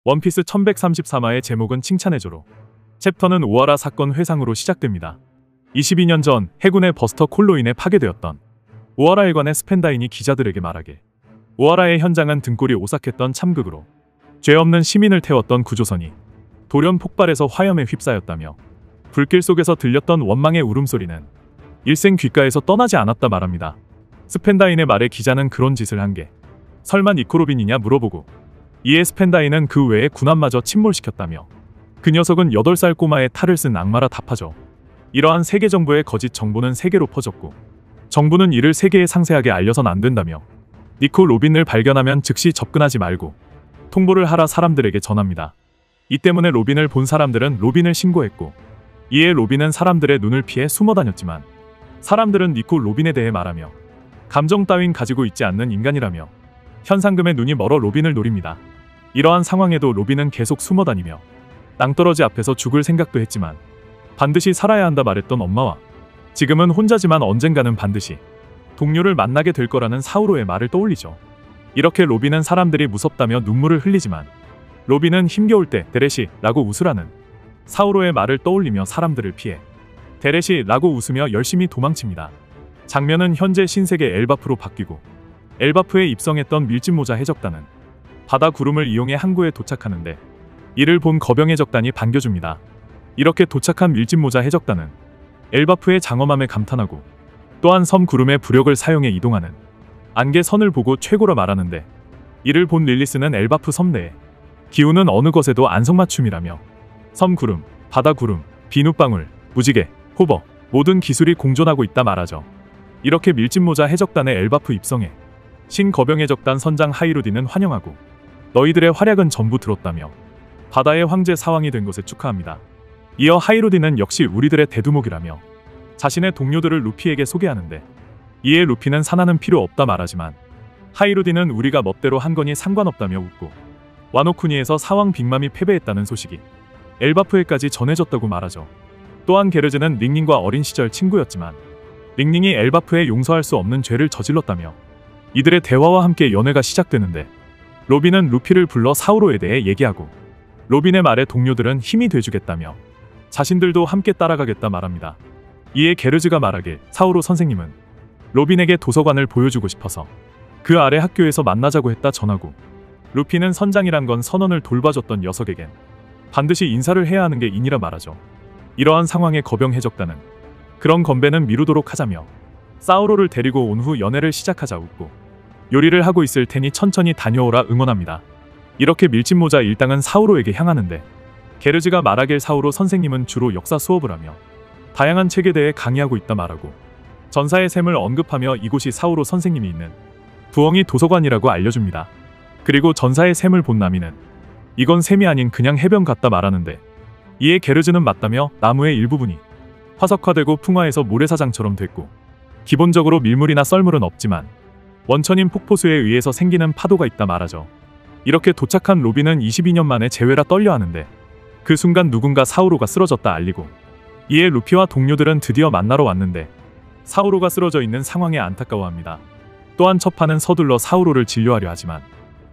원피스 1134마의 제목은 칭찬해줘로. 챕터는 오하라 사건 회상으로 시작됩니다. 22년 전 해군의 버스터 콜로 인해 파괴되었던 오하라 일관의 스펜다인이 기자들에게 말하길, 오하라의 현장은 등골이 오싹했던 참극으로 죄 없는 시민을 태웠던 구조선이 돌연 폭발해서 화염에 휩싸였다며, 불길 속에서 들렸던 원망의 울음소리는 일생 귓가에서 떠나지 않았다 말합니다. 스펜다인의 말에 기자는 그런 짓을 한 게 설마 니코 로빈이냐 물어보고, 이에 스펜다인은 그 외에 군함마저 침몰시켰다며 그 녀석은 8살 꼬마의 탈을 쓴 악마라 답하죠. 이러한 세계 정부의 거짓 정보는 세계로 퍼졌고, 정부는 이를 세계에 상세하게 알려선 안 된다며 니코 로빈을 발견하면 즉시 접근하지 말고 통보를 하라 사람들에게 전합니다. 이 때문에 로빈을 본 사람들은 로빈을 신고했고, 이에 로빈은 사람들의 눈을 피해 숨어 다녔지만 사람들은 니코 로빈에 대해 말하며 감정 따윈 가지고 있지 않는 인간이라며 현상금에 눈이 멀어 로빈을 노립니다. 이러한 상황에도 로빈은 계속 숨어 다니며 낭떠러지 앞에서 죽을 생각도 했지만 반드시 살아야 한다 말했던 엄마와 지금은 혼자지만 언젠가는 반드시 동료를 만나게 될 거라는 사우로의 말을 떠올리죠. 이렇게 로빈은 사람들이 무섭다며 눈물을 흘리지만 로빈은 힘겨울 때 데레시 라고 웃으라는 사우로의 말을 떠올리며 사람들을 피해 데레시 라고 웃으며 열심히 도망칩니다. 장면은 현재 신세계 엘바프로 바뀌고, 엘바프에 입성했던 밀짚모자 해적단은 바다 구름을 이용해 항구에 도착하는데 이를 본 거병 해적단이 반겨줍니다. 이렇게 도착한 밀짚모자 해적단은 엘바프의 장엄함에 감탄하고 또한 섬 구름의 부력을 사용해 이동하는 안개선을 보고 최고라 말하는데, 이를 본 릴리스는 엘바프 섬 내에 기운은 어느 것에도 안성맞춤이라며 섬 구름, 바다 구름, 비눗방울, 무지개, 호버 모든 기술이 공존하고 있다 말하죠. 이렇게 밀짚모자 해적단의 엘바프 입성에 신거병 해적단 선장 하이루디는 환영하고 너희들의 활약은 전부 들었다며 바다의 황제 사왕이 된 것에 축하합니다. 이어 하이루디는 역시 우리들의 대두목이라며 자신의 동료들을 루피에게 소개하는데, 이에 루피는 사나는 필요 없다 말하지만 하이루디는 우리가 멋대로 한 거니 상관없다며 웃고 와노쿠니에서 사왕 빅맘이 패배했다는 소식이 엘바프에까지 전해졌다고 말하죠. 또한 게르즈는 링링과 어린 시절 친구였지만 링링이 엘바프에 용서할 수 없는 죄를 저질렀다며 이들의 대화와 함께 연애가 시작되는데, 로빈은 루피를 불러 사우로에 대해 얘기하고 로빈의 말에 동료들은 힘이 돼주겠다며 자신들도 함께 따라가겠다 말합니다. 이에 게르즈가 말하길, 사우로 선생님은 로빈에게 도서관을 보여주고 싶어서 그 아래 학교에서 만나자고 했다 전하고, 루피는 선장이란 건 선원을 돌봐줬던 녀석에겐 반드시 인사를 해야 하는 게 인이라 말하죠. 이러한 상황에 거병 해적단은 그런 건배는 미루도록 하자며 사우로를 데리고 온 후 연애를 시작하자 웃고, 요리를 하고 있을 테니 천천히 다녀오라 응원합니다. 이렇게 밀짚모자 일당은 사우로에게 향하는데, 게르즈가 말하길 사우로 선생님은 주로 역사 수업을 하며 다양한 책에 대해 강의하고 있다 말하고 전사의 샘을 언급하며 이곳이 사우로 선생님이 있는 부엉이 도서관이라고 알려줍니다. 그리고 전사의 샘을 본 나미는 이건 샘이 아닌 그냥 해변 같다 말하는데, 이에 게르즈는 맞다며 나무의 일부분이 화석화되고 풍화해서 모래사장처럼 됐고 기본적으로 밀물이나 썰물은 없지만 원천인 폭포수에 의해서 생기는 파도가 있다 말하죠. 이렇게 도착한 로빈은 22년 만에 재회라 떨려하는데, 그 순간 누군가 사우로가 쓰러졌다 알리고, 이에 루피와 동료들은 드디어 만나러 왔는데 사우로가 쓰러져 있는 상황에 안타까워합니다. 또한 첩하는 서둘러 사우로를 진료하려 하지만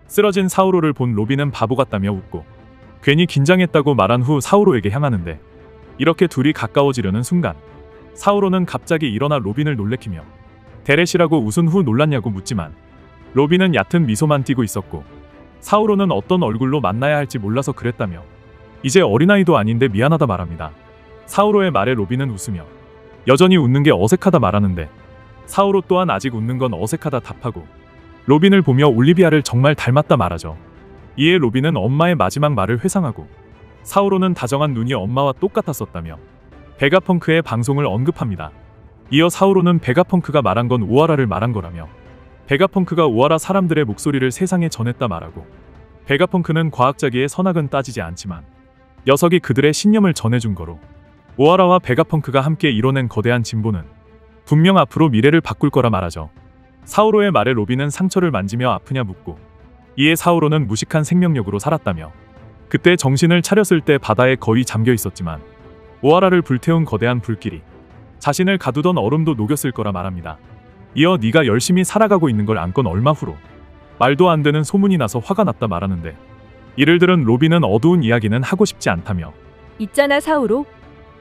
쓰러진 사우로를 본 로빈은 바보 같다며 웃고 괜히 긴장했다고 말한 후 사우로에게 향하는데, 이렇게 둘이 가까워지려는 순간 사우로는 갑자기 일어나 로빈을 놀래키며 데렛이라고 웃은 후 놀랐냐고 묻지만 로빈은 얕은 미소만 띠고 있었고, 사우로는 어떤 얼굴로 만나야 할지 몰라서 그랬다며 이제 어린아이도 아닌데 미안하다 말합니다. 사우로의 말에 로빈은 웃으며 여전히 웃는 게 어색하다 말하는데, 사우로 또한 아직 웃는 건 어색하다 답하고 로빈을 보며 올리비아를 정말 닮았다 말하죠. 이에 로빈은 엄마의 마지막 말을 회상하고 사우로는 다정한 눈이 엄마와 똑같았었다며 베가펑크의 방송을 언급합니다. 이어 사우로는 베가펑크가 말한 건 오하라를 말한 거라며 베가펑크가 오하라 사람들의 목소리를 세상에 전했다 말하고, 베가펑크는 과학자기에 선악은 따지지 않지만 녀석이 그들의 신념을 전해준 거로 오하라와 베가펑크가 함께 이뤄낸 거대한 진보는 분명 앞으로 미래를 바꿀 거라 말하죠. 사우로의 말에 로빈은 상처를 만지며 아프냐 묻고, 이에 사우로는 무식한 생명력으로 살았다며 그때 정신을 차렸을 때 바다에 거의 잠겨 있었지만 오하라를 불태운 거대한 불길이 자신을 가두던 얼음도 녹였을 거라 말합니다. 이어 네가 열심히 살아가고 있는 걸 안건 얼마 후로 말도 안 되는 소문이 나서 화가 났다 말하는데, 이를 들은 로빈은 어두운 이야기는 하고 싶지 않다며 있잖아 사우로.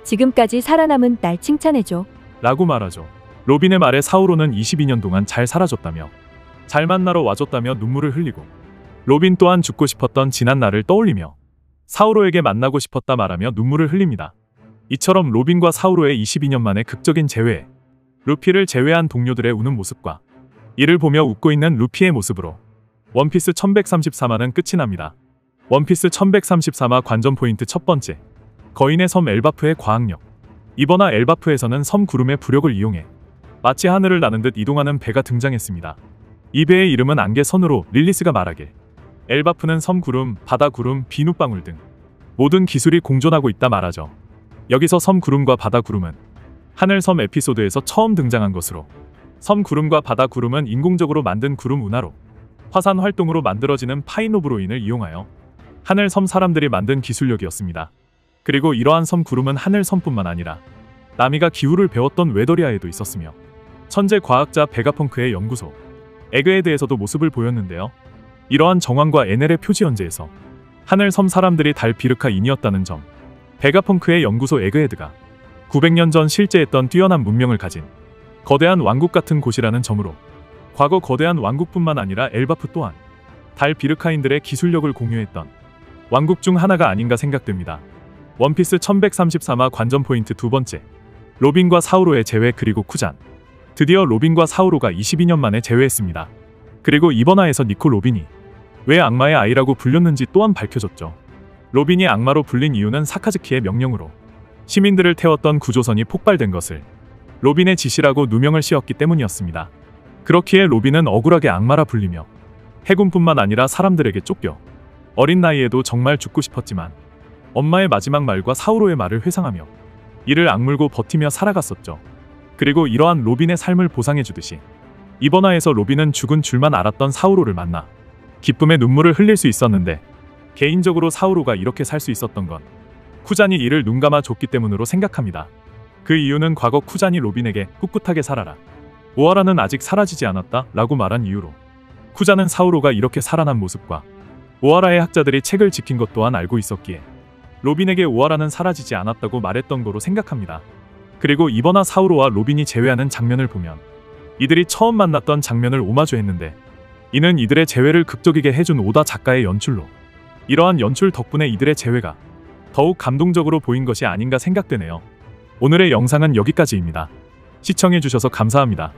지금까지 살아남은 날 칭찬해줘. 라고 말하죠. 로빈의 말에 사우로는 22년 동안 잘 살아줬다며 잘 만나러 와줬다며 눈물을 흘리고 로빈 또한 죽고 싶었던 지난 날을 떠올리며 사우로에게 만나고 싶었다 말하며 눈물을 흘립니다. 이처럼 로빈과 사우로의 22년 만의 극적인 재회에 루피를 제외한 동료들의 우는 모습과 이를 보며 웃고 있는 루피의 모습으로 원피스 1134화는 끝이 납니다. 원피스 1134화 관전 포인트 첫 번째, 거인의 섬 엘바프의 과학력. 이번 화 엘바프에서는 섬 구름의 부력을 이용해 마치 하늘을 나는 듯 이동하는 배가 등장했습니다. 이 배의 이름은 안개선으로 릴리스가 말하길 엘바프는 섬 구름, 바다 구름, 비눗방울 등 모든 기술이 공존하고 있다 말하죠. 여기서 섬 구름과 바다 구름은 하늘섬 에피소드에서 처음 등장한 것으로 섬 구름과 바다 구름은 인공적으로 만든 구름 운하로 화산 활동으로 만들어지는 파이노브로인을 이용하여 하늘섬 사람들이 만든 기술력이었습니다. 그리고 이러한 섬 구름은 하늘섬뿐만 아니라 나미가 기후를 배웠던 웨더리아에도 있었으며 천재 과학자 베가펑크의 연구소 에그헤드에서도 모습을 보였는데요. 이러한 정황과 NL의 표지 연재에서 하늘섬 사람들이 달 비르카인이었다는 점, 베가펑크의 연구소 에그헤드가 900년 전 실제했던 뛰어난 문명을 가진 거대한 왕국 같은 곳이라는 점으로 과거 거대한 왕국뿐만 아니라 엘바프 또한 달 비르카인들의 기술력을 공유했던 왕국 중 하나가 아닌가 생각됩니다. 원피스 1134화 관전 포인트 두 번째, 로빈과 사우로의 재회 그리고 쿠잔. 드디어 로빈과 사우로가 22년 만에 재회했습니다. 그리고 이번 화에서 니코 로빈이 왜 악마의 아이라고 불렸는지 또한 밝혀졌죠. 로빈이 악마로 불린 이유는 사카즈키의 명령으로 시민들을 태웠던 구조선이 폭발된 것을 로빈의 지시라고 누명을 씌웠기 때문이었습니다. 그렇기에 로빈은 억울하게 악마라 불리며 해군뿐만 아니라 사람들에게 쫓겨 어린 나이에도 정말 죽고 싶었지만 엄마의 마지막 말과 사우로의 말을 회상하며 이를 악물고 버티며 살아갔었죠. 그리고 이러한 로빈의 삶을 보상해주듯이 이번 화에서 로빈은 죽은 줄만 알았던 사우로를 만나 기쁨의 눈물을 흘릴 수 있었는데 개인적으로 사우로가 이렇게 살 수 있었던 건 쿠잔이 이를 눈감아 줬기 때문으로 생각합니다. 그 이유는 과거 쿠잔이 로빈에게 꿋꿋하게 살아라, 오하라는 아직 사라지지 않았다 라고 말한 이유로 쿠잔은 사우로가 이렇게 살아난 모습과 오하라의 학자들이 책을 지킨 것 또한 알고 있었기에 로빈에게 오하라는 사라지지 않았다고 말했던 거로 생각합니다. 그리고 이번 화 사우로와 로빈이 재회하는 장면을 보면 이들이 처음 만났던 장면을 오마주했는데 이는 이들의 재회를 극적이게 해준 오다 작가의 연출로 이러한 연출 덕분에 이들의 재회가 더욱 감동적으로 보인 것이 아닌가 생각되네요. 오늘의 영상은 여기까지입니다. 시청해주셔서 감사합니다.